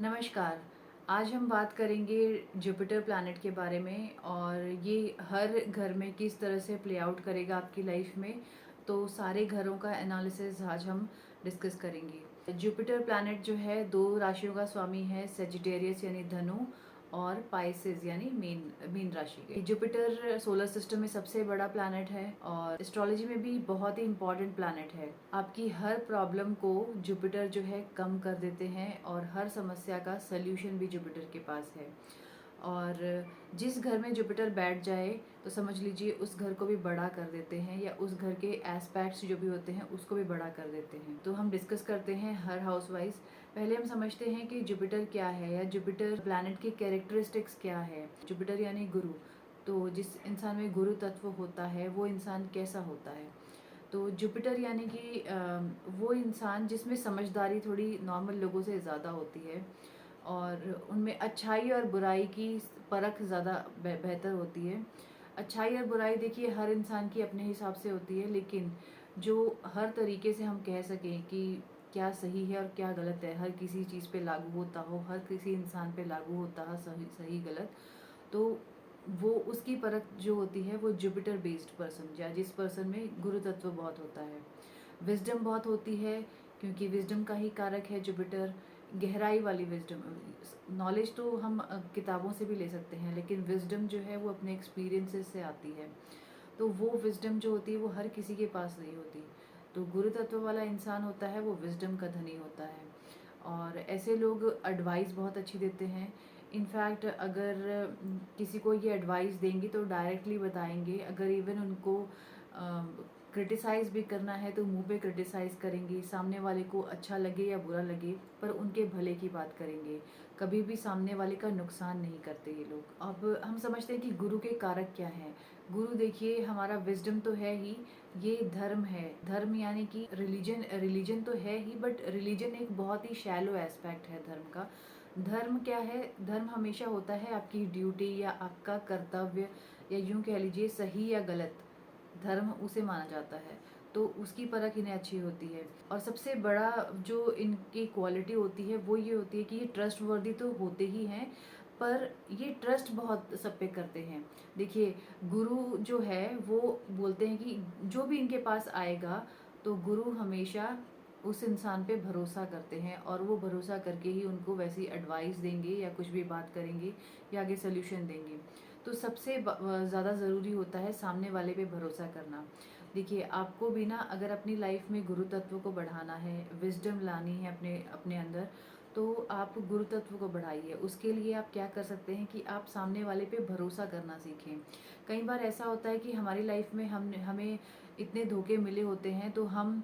नमस्कार। आज हम बात करेंगे जुपिटर प्लैनेट के बारे में और ये हर घर में किस तरह से प्ले आउट करेगा आपकी लाइफ में। तो सारे घरों का एनालिसिस आज हम डिस्कस करेंगे। जुपिटर प्लैनेट जो है दो राशियों का स्वामी है, सेजिटेरियस यानी धनु और पाइसेस यानी मीन मीन राशि के। जुपिटर सोलर सिस्टम में सबसे बड़ा प्लैनेट है और एस्ट्रोलॉजी में भी बहुत ही इंपॉर्टेंट प्लैनेट है। आपकी हर प्रॉब्लम को जुपिटर जो है कम कर देते हैं और हर समस्या का सल्यूशन भी जुपिटर के पास है। और जिस घर में जुपिटर बैठ जाए तो समझ लीजिए उस घर को भी बड़ा कर देते हैं या उस घर के एस्पेक्ट्स जो भी होते हैं उसको भी बड़ा कर देते हैं। तो हम डिस्कस करते हैं हर हाउस वाइज। पहले हम समझते हैं कि जुपिटर क्या है या जुपिटर प्लैनेट की कैरेक्टरिस्टिक्स क्या है। जुपिटर यानी गुरु। तो जिस इंसान में गुरु तत्व होता है वो इंसान कैसा होता है। तो जुपिटर यानी कि वो इंसान जिसमें समझदारी थोड़ी नॉर्मल लोगों से ज़्यादा होती है और उनमें अच्छाई और बुराई की परख ज़्यादा बेहतर होती है। अच्छाई और बुराई देखिए हर इंसान की अपने हिसाब से होती है, लेकिन जो हर तरीके से हम कह सकें कि क्या सही है और क्या गलत है, हर किसी चीज़ पे लागू होता हो, हर किसी इंसान पे लागू होता है सही सही गलत, तो वो उसकी परख जो होती है वो जुपिटर बेस्ड पर्सन या जिस पर्सन में गुरु तत्व बहुत होता है। विजडम बहुत होती है क्योंकि विजडम का ही कारक है जुपिटर। गहराई वाली विजडम, नॉलेज तो हम किताबों से भी ले सकते हैं, लेकिन विजडम जो है वो अपने एक्सपीरियंसेस से आती है। तो वो विजडम जो होती है वो हर किसी के पास नहीं होती। तो गुरु तत्व वाला इंसान होता है वो विजडम का धनी होता है और ऐसे लोग एडवाइस बहुत अच्छी देते हैं। इनफैक्ट अगर किसी को ये एडवाइस देंगे तो डायरेक्टली बताएंगे। अगर इवन उनको क्रिटिसाइज़ भी करना है तो मुंह पे क्रिटिसाइज़ करेंगे, सामने वाले को अच्छा लगे या बुरा लगे पर उनके भले की बात करेंगे। कभी भी सामने वाले का नुकसान नहीं करते ये लोग। अब हम समझते हैं कि गुरु के कारक क्या हैं। गुरु देखिए हमारा विजडम तो है ही, ये धर्म है। धर्म यानी कि रिलीजन, रिलीजन तो है ही बट रिलीजन एक बहुत ही शैलो एस्पेक्ट है धर्म का। धर्म क्या है? धर्म हमेशा होता है आपकी ड्यूटी या आपका कर्तव्य या यूं कह लीजिए सही या गलत, धर्म उसे माना जाता है। तो उसकी परख इन्हें अच्छी होती है और सबसे बड़ा जो इनकी क्वालिटी होती है वो ये होती है कि ये ट्रस्ट वर्दी तो होते ही हैं, पर ये ट्रस्ट बहुत सब पे करते हैं। देखिए गुरु जो है वो बोलते हैं कि जो भी इनके पास आएगा तो गुरु हमेशा उस इंसान पे भरोसा करते हैं और वो भरोसा करके ही उनको वैसी एडवाइस देंगे या कुछ भी बात करेंगे या आगे सोल्यूशन देंगे। तो सबसे ज़्यादा ज़रूरी होता है सामने वाले पे भरोसा करना। देखिए आपको भी ना अगर अपनी लाइफ में गुरु तत्व को बढ़ाना है, विजडम लानी है अपने अपने अंदर, तो आप गुरु तत्व को बढ़ाइए। उसके लिए आप क्या कर सकते हैं कि आप सामने वाले पे भरोसा करना सीखें। कई बार ऐसा होता है कि हमारी लाइफ में हमें इतने धोखे मिले होते हैं तो हम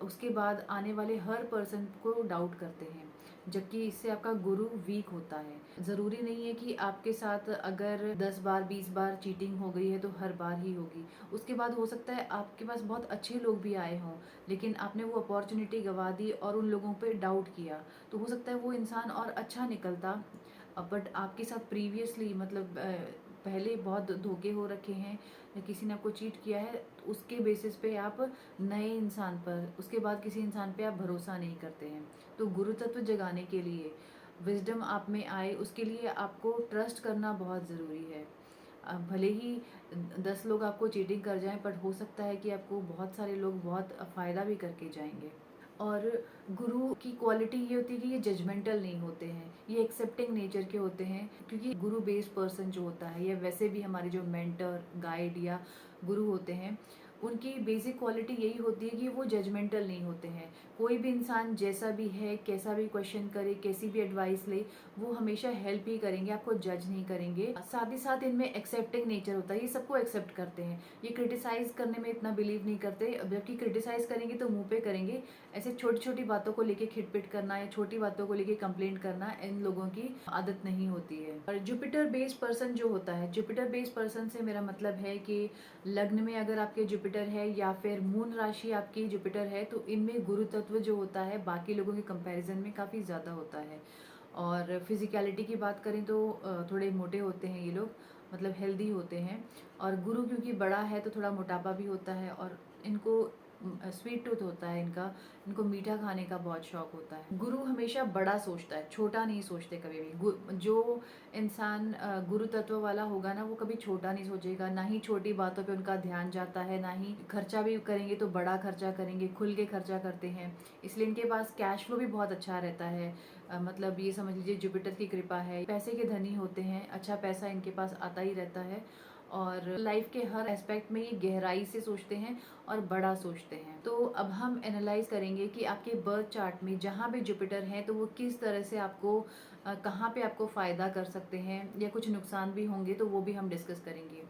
उसके बाद आने वाले हर पर्सन को डाउट करते हैं, जबकि इससे आपका गुरु वीक होता है। ज़रूरी नहीं है कि आपके साथ अगर 10 बार 20 बार चीटिंग हो गई है तो हर बार ही होगी। उसके बाद हो सकता है आपके पास बहुत अच्छे लोग भी आए हों, लेकिन आपने वो अपॉर्चुनिटी गंवा दी और उन लोगों पे डाउट किया, तो हो सकता है वो इंसान और अच्छा निकलता। बट आपके साथ प्रीवियसली मतलब पहले बहुत धोखे हो रखे हैं या किसी ने आपको चीट किया है, तो उसके बेसिस पे आप नए इंसान पर, उसके बाद किसी इंसान पे आप भरोसा नहीं करते हैं। तो गुरु तत्व जगाने के लिए, विजडम आप में आए उसके लिए आपको ट्रस्ट करना बहुत ज़रूरी है। भले ही 10 लोग आपको चीटिंग कर जाएं, पर हो सकता है कि आपको बहुत सारे लोग बहुत फ़ायदा भी करके जाएंगे। और गुरु की क्वालिटी ये होती है कि ये जजमेंटल नहीं होते हैं, ये एक्सेप्टिंग नेचर के होते हैं। क्योंकि गुरु बेस्ड पर्सन जो होता है या वैसे भी हमारे जो मेंटर, गाइड या गुरु होते हैं, उनकी बेसिक क्वालिटी यही होती है कि वो जजमेंटल नहीं होते हैं। कोई भी इंसान जैसा भी है, कैसा भी क्वेश्चन करे, कैसी भी एडवाइस ले, वो हमेशा हेल्प ही करेंगे, आपको जज नहीं करेंगे। साथ ही साथ इनमें एक्सेप्टिंग नेचर होता है, ये सबको एक्सेप्ट करते हैं। ये क्रिटिसाइज करने में इतना बिलीव नहीं करते, जबकि क्रिटिसाइज करेंगे तो मुंह पे करेंगे। ऐसे छोटी छोटी बातों को लेके खिटपिट करना या छोटी बातों को लेके कंप्लेंट करना इन लोगों की आदत नहीं होती है। और जुपिटर बेस्ड पर्सन जो होता है, जुपिटर बेस्ड पर्सन से मेरा मतलब है कि लग्न में अगर आपके जुपिटर है या फिर मून राशि आपकी जुपिटर है, तो इनमें गुरु तत्व जो होता है बाकी लोगों के कंपैरिजन में काफ़ी ज़्यादा होता है। और फिजिकलिटी की बात करें तो थोड़े मोटे होते हैं ये लोग, मतलब हेल्दी होते हैं। और गुरु क्योंकि बड़ा है तो थोड़ा मोटापा भी होता है और इनको स्वीट टूथ होता है इनका, इनको मीठा खाने का बहुत शौक होता है। गुरु हमेशा बड़ा सोचता है, छोटा नहीं सोचते कभी भी। जो इंसान गुरु तत्व वाला होगा ना, वो कभी छोटा नहीं सोचेगा, ना ही छोटी बातों पे उनका ध्यान जाता है, ना ही खर्चा भी करेंगे तो बड़ा खर्चा करेंगे, खुल के खर्चा करते हैं। इसलिए इनके पास कैश फ्लो भी बहुत अच्छा रहता है। मतलब ये समझ लीजिए जुपिटर की कृपा है, पैसे के धनी होते हैं, अच्छा पैसा इनके पास आता ही रहता है। और लाइफ के हर एस्पेक्ट में ये गहराई से सोचते हैं और बड़ा सोचते हैं। तो अब हम एनालाइज करेंगे कि आपके बर्थ चार्ट में जहाँ भी जुपिटर है तो वो किस तरह से आपको कहाँ पे आपको फ़ायदा कर सकते हैं या कुछ नुकसान भी होंगे, तो वो भी हम डिस्कस करेंगे।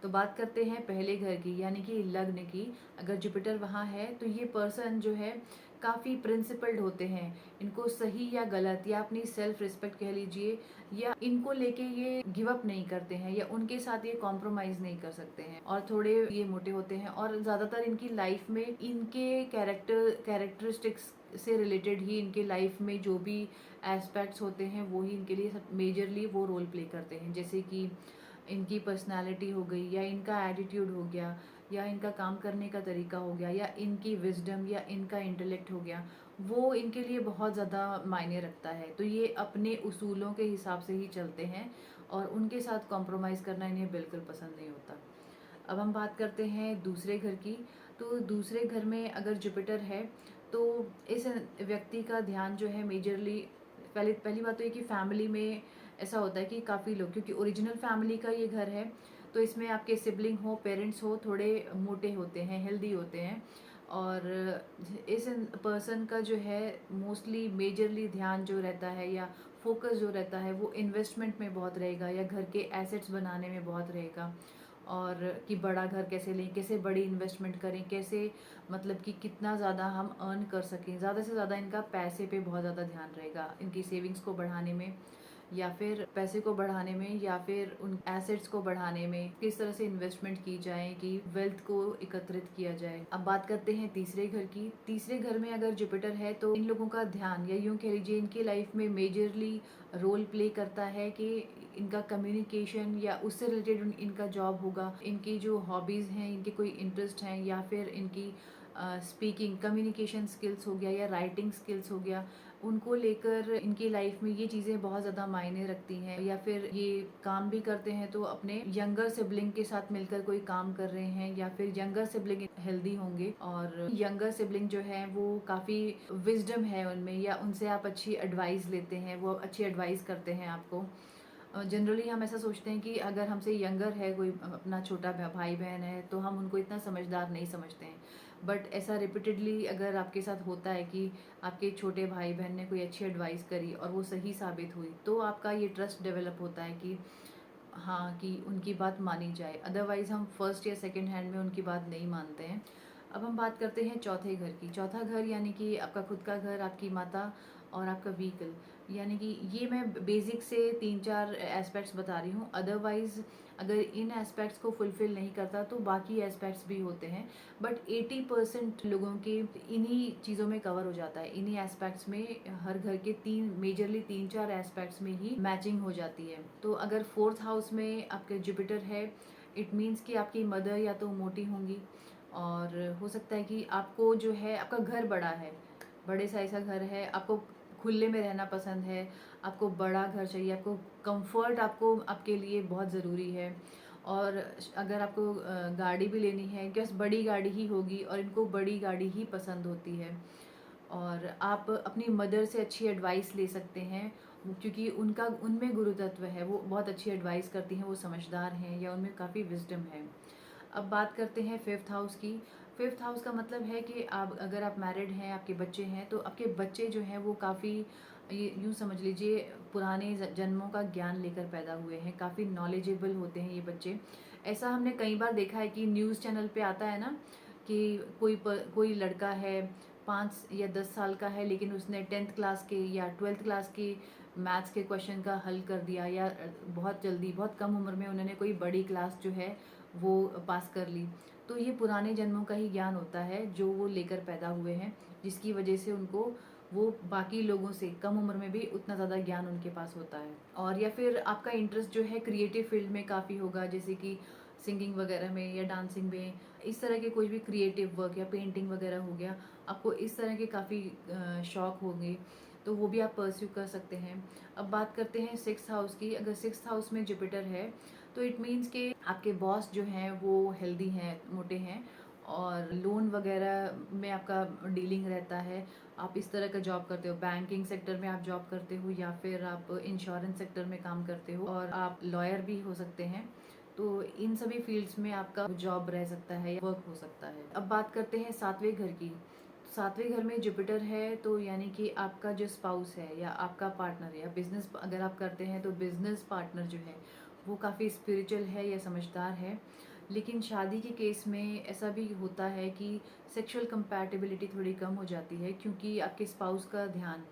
तो बात करते हैं पहले घर की, यानी कि लग्न की। अगर जुपिटर वहाँ है तो ये पर्सन जो है काफ़ी प्रिंसिपल्ड होते हैं। इनको सही या गलत या अपनी सेल्फ रिस्पेक्ट कह लीजिए, या इनको लेके ये गिव अप नहीं करते हैं, या उनके साथ ये कॉम्प्रोमाइज़ नहीं कर सकते हैं, और थोड़े ये मोटे होते हैं। और ज़्यादातर इनकी लाइफ में इनके कैरेक्टरिस्टिक्स से रिलेटेड ही इनके लाइफ में जो भी एस्पेक्ट्स होते हैं वो ही इनके लिए मेजरली वो रोल प्ले करते हैं। जैसे कि इनकी पर्सनालिटी हो गई, या इनका एटीट्यूड हो गया, या इनका काम करने का तरीका हो गया, या इनकी विजडम या इनका इंटेलेक्ट हो गया, वो इनके लिए बहुत ज़्यादा मायने रखता है। तो ये अपने उसूलों के हिसाब से ही चलते हैं और उनके साथ कॉम्प्रोमाइज़ करना इन्हें बिल्कुल पसंद नहीं होता। अब हम बात करते हैं दूसरे घर की। तो दूसरे घर में अगर जुपिटर है तो इस व्यक्ति का ध्यान जो है मेजरली, पहली बात तो ये कि फैमिली में ऐसा होता है कि काफ़ी लोग, क्योंकि ओरिजिनल फैमिली का ये घर है, तो इसमें आपके सिबलिंग हो, पेरेंट्स हो, थोड़े मोटे होते हैं, हेल्दी होते हैं। और इस पर्सन का जो है मोस्टली मेजरली ध्यान जो रहता है या फोकस जो रहता है वो इन्वेस्टमेंट में बहुत रहेगा, या घर के एसेट्स बनाने में बहुत रहेगा। और कि बड़ा घर कैसे लें, कैसे बड़ी इन्वेस्टमेंट करें, कैसे मतलब कि कितना ज़्यादा हम अर्न कर सकें। ज़्यादा से ज़्यादा इनका पैसे पे बहुत ज़्यादा ध्यान रहेगा, इनकी सेविंग्स को बढ़ाने में, या फिर पैसे को बढ़ाने में, या फिर उन एसेट्स को बढ़ाने में, किस तरह से इन्वेस्टमेंट की जाए कि वेल्थ को एकत्रित किया जाए। अब बात करते हैं तीसरे घर की। तीसरे घर में अगर जुपिटर है तो इन लोगों का ध्यान, या यूँ कह लीजिए इनकी लाइफ में मेजरली रोल प्ले करता है कि इनका कम्युनिकेशन या उससे रिलेटेड इनका जॉब होगा, इनकी जो हॉबीज़ हैं, इनके कोई इंटरेस्ट हैं, या फिर इनकी स्पीकिंग कम्युनिकेशन स्किल्स हो गया, या राइटिंग स्किल्स हो गया, उनको लेकर इनकी लाइफ में ये चीज़ें बहुत ज़्यादा मायने रखती हैं। या फिर ये काम भी करते हैं तो अपने यंगर सिबलिंग के साथ मिलकर कोई काम कर रहे हैं, या फिर यंगर सिबलिंग हेल्दी होंगे, और यंगर सिबलिंग जो है वो काफ़ी विजडम है उनमें, या उनसे आप अच्छी एडवाइस लेते हैं, वो अच्छी एडवाइस करते हैं आपको। जनरली हम ऐसा सोचते हैं कि अगर हमसे यंगर है कोई, अपना छोटा भाई बहन है, तो हम उनको इतना समझदार नहीं समझते हैं। बट ऐसा रिपीटेडली अगर आपके साथ होता है कि आपके छोटे भाई बहन ने कोई अच्छी एडवाइस करी और वो सही साबित हुई, तो आपका ये ट्रस्ट डेवलप होता है कि हाँ, कि उनकी बात मानी जाए। अदरवाइज़ हम फर्स्ट या सेकंड हैंड में उनकी बात नहीं मानते हैं। अब हम बात करते हैं चौथे घर की। चौथा घर यानी कि आपका खुद का घर, आपकी माता और आपका व्हीकल। यानी कि ये मैं बेसिक से 3-4 एस्पेक्ट्स बता रही हूँ। अदरवाइज़ अगर इन एस्पेक्ट्स को फुलफ़िल नहीं करता तो बाकी एस्पेक्ट्स भी होते हैं। बट 80% लोगों के इन्हीं चीज़ों में कवर हो जाता है। इन्हीं एस्पेक्ट्स में हर घर के मेजरली 3-4 एस्पेक्ट्स में ही मैचिंग हो जाती है। तो अगर 4th हाउस में आपके जुपिटर है, इट मीन्स कि आपकी मदर या तो मोटी होंगी, और हो सकता है कि आपको जो है आपका घर बड़ा है, बड़े साइज़ का घर है, आपको खुले में रहना पसंद है, आपको बड़ा घर चाहिए, आपको कंफर्ट आपको आपके लिए बहुत ज़रूरी है। और अगर आपको गाड़ी भी लेनी है, बस बड़ी गाड़ी ही होगी, और इनको बड़ी गाड़ी ही पसंद होती है। और आप अपनी मदर से अच्छी एडवाइस ले सकते हैं, क्योंकि उनका उनमें गुरु तत्व है, वो बहुत अच्छी एडवाइस करती हैं, वो समझदार हैं, या उनमें काफ़ी विजडम है। अब बात करते हैं 5th हाउस की। 5th हाउस का मतलब है कि आप अगर आप मैरिड हैं, आपके बच्चे हैं, तो आपके बच्चे जो हैं वो काफ़ी, ये यूँ समझ लीजिए, पुराने जन्मों का ज्ञान लेकर पैदा हुए हैं, काफ़ी नॉलेजेबल होते हैं ये बच्चे। ऐसा हमने कई बार देखा है कि न्यूज़ चैनल पे आता है ना कि कोई लड़का है 5 या 10 साल का है, लेकिन उसने 10th क्लास के या 12th क्लास के मैथ्स के क्वेश्चन का हल कर दिया, या बहुत जल्दी बहुत कम उम्र में उन्होंने कोई बड़ी क्लास जो है वो पास कर ली। तो ये पुराने जन्मों का ही ज्ञान होता है जो वो लेकर पैदा हुए हैं, जिसकी वजह से उनको वो बाकी लोगों से कम उम्र में भी उतना ज़्यादा ज्ञान उनके पास होता है। और या फिर आपका इंटरेस्ट जो है क्रिएटिव फील्ड में काफ़ी होगा, जैसे कि सिंगिंग वगैरह में या डांसिंग में, इस तरह के कोई भी क्रिएटिव वर्क या पेंटिंग वगैरह हो गया, आपको इस तरह के काफ़ी शौक होंगे, तो वो भी आप परस्यू कर सकते हैं। अब बात करते हैं सिक्स्थ हाउस की। अगर सिक्स्थ हाउस में जुपिटर है तो इट मीन्स कि आपके बॉस जो हैं वो हेल्दी हैं, मोटे हैं, और लोन वगैरह में आपका डीलिंग रहता है। आप इस तरह का जॉब करते हो, बैंकिंग सेक्टर में आप जॉब करते हो या फिर आप इंश्योरेंस सेक्टर में काम करते हो, और आप लॉयर भी हो सकते हैं, तो इन सभी फील्ड्स में आपका जॉब रह सकता है या वर्क हो सकता है। अब बात करते हैं सातवें घर की। सातवें घर में जुपिटर है तो यानी कि आपका जो स्पाउस है या आपका पार्टनर या बिजनेस अगर आप करते हैं तो बिजनेस पार्टनर जो है वो काफ़ी स्पिरिचुअल है या समझदार है। लेकिन शादी के केस में ऐसा भी होता है कि सेक्सुअल कंपैटिबिलिटी थोड़ी कम हो जाती है, क्योंकि आपके स्पाउस का ध्यान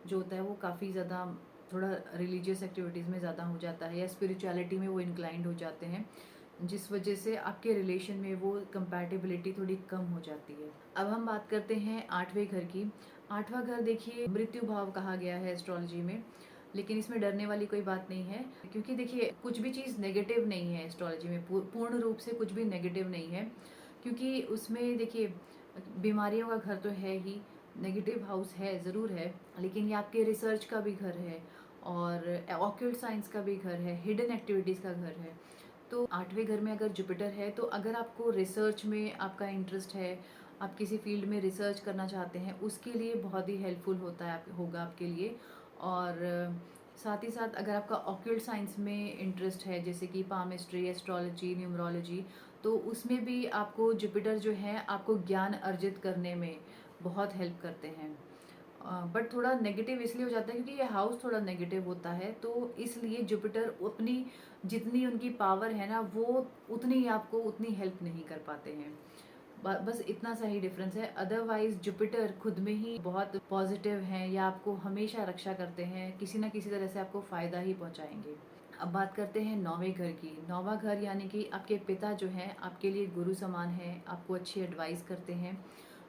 जो होता है वो काफ़ी ज़्यादा थोड़ा रिलीजियस एक्टिविटीज़ में ज़्यादा हो जाता है या स्पिरिचुअलिटी में वो इंक्लाइंड हो जाते हैं, जिस वजह से आपके रिलेशन में वो कंपैटिबिलिटी थोड़ी कम हो जाती है। अब हम बात करते हैं आठवें घर की। आठवां घर देखिए मृत्यु भाव कहा गया है एस्ट्रोलॉजी में, लेकिन इसमें डरने वाली कोई बात नहीं है, क्योंकि देखिए कुछ भी चीज़ नेगेटिव नहीं है एस्ट्रोलॉजी में, पूर्ण रूप से कुछ भी नेगेटिव नहीं है, क्योंकि उसमें देखिए बीमारियों का घर तो है ही, नेगेटिव हाउस है ज़रूर है, लेकिन ये आपके रिसर्च का भी घर है और ऑक्यूल्ट साइंस का भी घर है, हिडन एक्टिविटीज़ का घर है। तो आठवें घर में अगर जुपिटर है तो अगर आपको रिसर्च में आपका इंटरेस्ट है, आप किसी फील्ड में रिसर्च करना चाहते हैं, उसके लिए बहुत ही हेल्पफुल होता है होगा आपके लिए। और साथ ही साथ अगर आपका ऑक्यूल्ट साइंस में इंटरेस्ट है, जैसे कि पामिस्ट्री, एस्ट्रोलॉजी, न्यूमरोलॉजी, तो उसमें भी आपको जुपिटर जो है आपको ज्ञान अर्जित करने में बहुत हेल्प करते हैं। बट थोड़ा नेगेटिव इसलिए हो जाता है क्योंकि ये हाउस थोड़ा नेगेटिव होता है, तो इसलिए जुपिटर अपनी जितनी उनकी पावर है ना वो उतनी आपको उतनी हेल्प नहीं कर पाते हैं। बस इतना सा ही डिफरेंस है। अदरवाइज जुपिटर खुद में ही बहुत पॉजिटिव हैं या आपको हमेशा रक्षा करते हैं, किसी ना किसी तरह से आपको फ़ायदा ही पहुंचाएंगे। अब बात करते हैं नौवें घर की। नौवां घर यानी कि आपके पिता जो हैं आपके लिए गुरु समान हैं, आपको अच्छी एडवाइस करते हैं,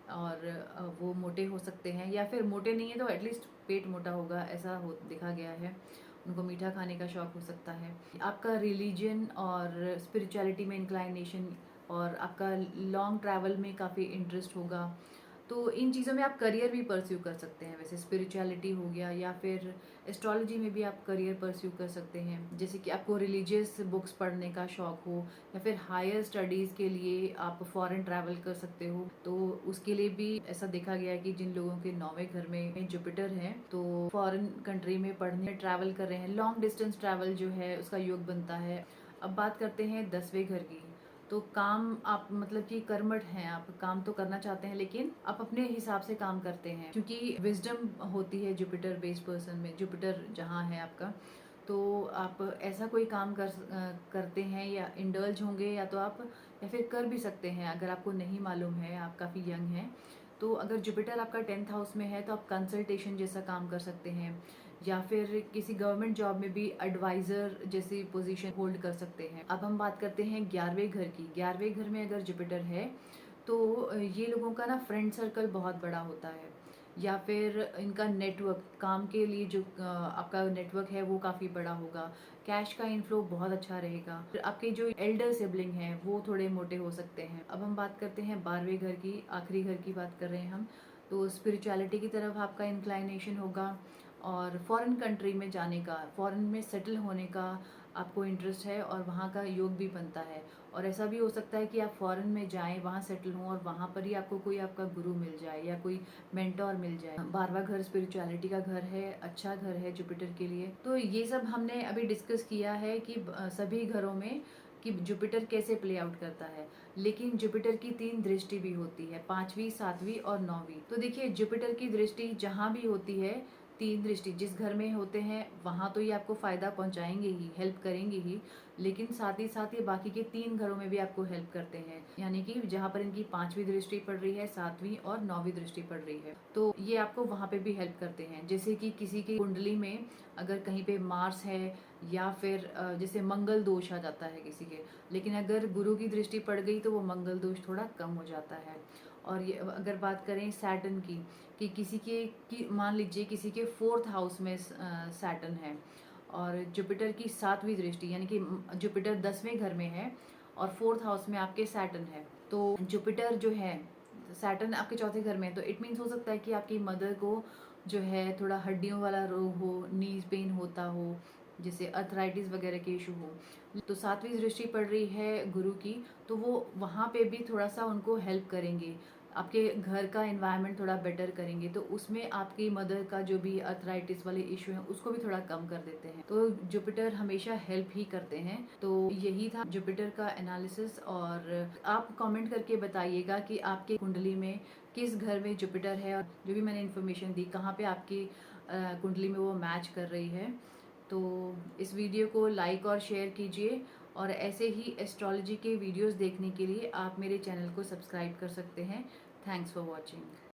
और वो मोटे हो सकते हैं या फिर मोटे नहीं है तो एटलीस्ट पेट मोटा होगा, ऐसा हो देखा गया है। उनको मीठा खाने का शौक हो सकता है। आपका रिलीजन और स्पिरिचुअलिटी में इंक्लाइनेशन, और आपका लॉन्ग ट्रैवल में काफ़ी इंटरेस्ट होगा, तो इन चीज़ों में आप करियर भी परस्यू कर सकते हैं। वैसे स्पिरिचुअलिटी हो गया या फिर एस्ट्रोलॉजी में भी आप करियर परस्यू कर सकते हैं, जैसे कि आपको रिलीजियस बुक्स पढ़ने का शौक हो या फिर हायर स्टडीज़ के लिए आप फॉरेन ट्रैवल कर सकते हो, तो उसके लिए भी ऐसा देखा गया है कि जिन लोगों के नौवें घर में जुपिटर है तो फॉरेन कंट्री में पढ़ने ट्रैवल कर रहे हैं, लॉन्ग डिस्टेंस ट्रैवल जो है उसका योग बनता है। अब बात करते हैं 10वें घर की। तो काम आप मतलब कि कर्मठ हैं, आप काम तो करना चाहते हैं लेकिन आप अपने हिसाब से काम करते हैं, क्योंकि विजडम होती है जुपिटर बेस्ड पर्सन में, जुपिटर जहाँ है आपका, तो आप ऐसा कोई काम करते हैं या इंडल्ज होंगे, या तो आप या फिर कर भी सकते हैं अगर आपको नहीं मालूम है, आप काफ़ी यंग हैं, तो अगर जुपिटर आपका 10th हाउस में है तो आप कंसल्टेशन जैसा काम कर सकते हैं, या फिर किसी गवर्नमेंट जॉब में भी एडवाइज़र जैसी पोजीशन होल्ड कर सकते हैं। अब हम बात करते हैं 11वें घर की। 11वें घर में अगर जुपिटर है तो ये लोगों का ना फ्रेंड सर्कल बहुत बड़ा होता है, या फिर इनका नेटवर्क, काम के लिए जो आपका नेटवर्क है वो काफ़ी बड़ा होगा, कैश का इनफ्लो बहुत अच्छा रहेगा। फिर आपके जो एल्डर सिबलिंग हैं वो थोड़े मोटे हो सकते हैं। अब हम बात करते हैं 12वें घर की, आखिरी घर की बात कर रहे हैं हम, तो स्पिरिचुअलिटी की तरफ आपका इंक्लाइनेशन होगा, और फॉरेन कंट्री में जाने का, फॉरेन में सेटल होने का आपको इंटरेस्ट है, और वहाँ का योग भी बनता है। और ऐसा भी हो सकता है कि आप फॉरेन में जाएं, वहाँ सेटल हों, और वहाँ पर ही आपको कोई आपका गुरु मिल जाए या कोई मेंटोर मिल जाए। 12वां घर स्पिरिचुअलिटी का घर है, अच्छा घर है जुपिटर के लिए। तो ये सब हमने अभी डिस्कस किया है कि सभी घरों में कि जुपिटर कैसे प्ले आउट करता है, लेकिन जुपिटर की 3 दृष्टि भी होती है, 5वीं, 7वीं और 9वीं। तो देखिए जुपिटर की दृष्टि जहाँ भी होती है, 3 दृष्टि जिस घर में होते हैं वहाँ तो ये आपको फ़ायदा पहुँचाएंगे ही, हेल्प करेंगे ही, लेकिन साथ ही बाकी के 3 घरों में भी आपको हेल्प करते हैं, यानी कि जहाँ पर इनकी 5वीं दृष्टि पड़ रही है, 7वीं और 9वीं दृष्टि पड़ रही है, तो ये आपको वहाँ पे भी हेल्प करते हैं। जैसे कि किसी की कुंडली में अगर कहीं पे मार्स है, या फिर जैसे मंगल दोष आ जाता है किसी के, लेकिन अगर गुरु की दृष्टि पड़ गई तो वो मंगल दोष थोड़ा कम हो जाता है। और ये अगर बात करें सैटर्न की, कि किसी के की मान लीजिए किसी के 4th हाउस में सैटर्न है, और जुपिटर की 7वीं दृष्टि, यानी कि जुपिटर 10वें घर में है और 4th हाउस में आपके सैटर्न है। तो जुपिटर जो है, सैटर्न आपके चौथे घर में है, तो इट मीन्स हो सकता है कि आपकी मदर को जो है थोड़ा हड्डियों वाला रोग हो, नीज पेन होता हो, जैसे अर्थराइटिस वगैरह के इशू हो। तो 7वीं दृष्टि पड़ रही है गुरु की, तो वो वहाँ पे भी थोड़ा सा उनको हेल्प करेंगे, आपके घर का एनवायरनमेंट थोड़ा बेटर करेंगे। तो उसमें आपकी मदर का जो भी अर्थराइटिस वाले इशू हैं उसको भी थोड़ा कम कर देते हैं। तो जुपिटर हमेशा हेल्प ही करते हैं। तो यही था जुपिटर का एनालिसिस। और आप कमेंट करके बताइएगा कि आपके कुंडली में किस घर में जुपिटर है, और जो भी मैंने इन्फॉर्मेशन दी कहाँ पे आपकी कुंडली में वो मैच कर रही है। तो इस वीडियो को लाइक और शेयर कीजिए, और ऐसे ही एस्ट्रोलॉजी के वीडियोस देखने के लिए आप मेरे चैनल को सब्सक्राइब कर सकते हैं। Thanks for watching.